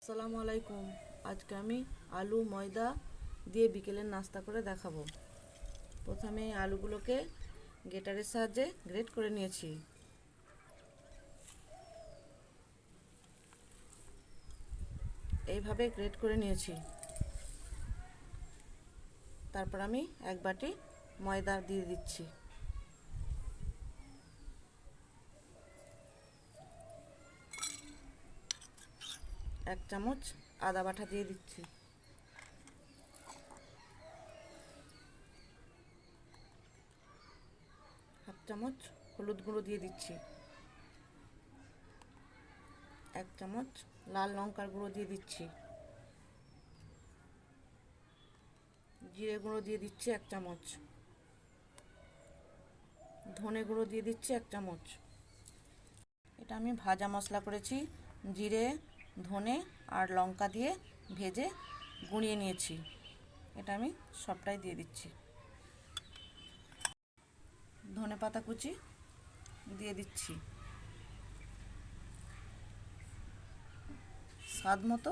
আসসালামু আলাইকুম। আজকে আমি আলু ময়দা দিয়ে বিকেলের নাস্তা করে দেখাবো। প্রথমে আলুগুলোকে গ্রেটারের সাহায্যে গ্রেট করে নিয়েছি। এইভাবে গ্রেট করে নিয়েছি। তারপর আমি এক বাটি ময়দা দিয়ে দিচ্ছি। এক চামচ আদা বাটা দিয়ে দিচ্ছি। হাফ চামচ হলুদ গুঁড়ো দিয়ে দিচ্ছি। এক চামচ লাল লঙ্কার গুঁড়ো দিয়ে দিচ্ছি। জিরে গুঁড়ো দিয়ে দিচ্ছি এক চামচ। ধনে গুঁড়ো দিয়ে দিচ্ছি এক চামচ। এটা আমি ভাজা মশলা করেছি। জিরে, ধনে আর লঙ্কা দিয়ে ভেজে গুঁড়িয়ে নিয়েছি। এটা আমি সবটাই দিয়ে দিচ্ছি। ধনে পাতা কুচি দিয়ে দিচ্ছি। স্বাদ মতো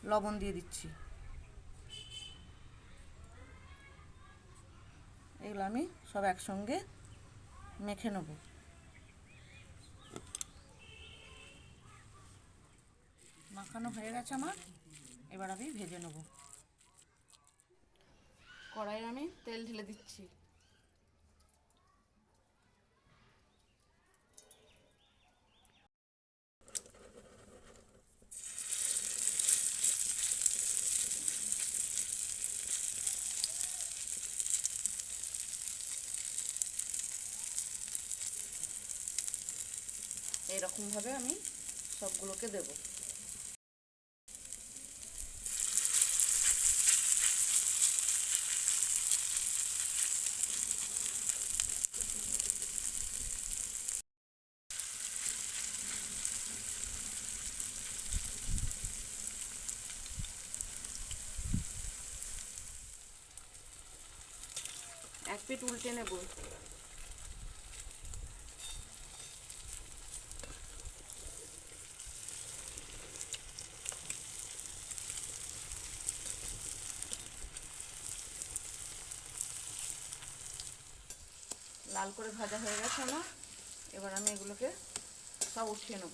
লবণ দিয়ে দিচ্ছি। এগুলো আমি সব একসঙ্গে মেখে নেব। মাখানো হয়ে গেছে আমার, এবার আমি ভেজে নেব। কড়াইয়ে আমি তেল ঢেলে দিচ্ছি। এইরকমভাবে আমি সবগুলোকে দেব। এক পিঠ উল্টে নেব। লাল করে ভাজা হয়ে গেছে আমার, এবার আমি এগুলোকে সব উঠিয়ে নেব।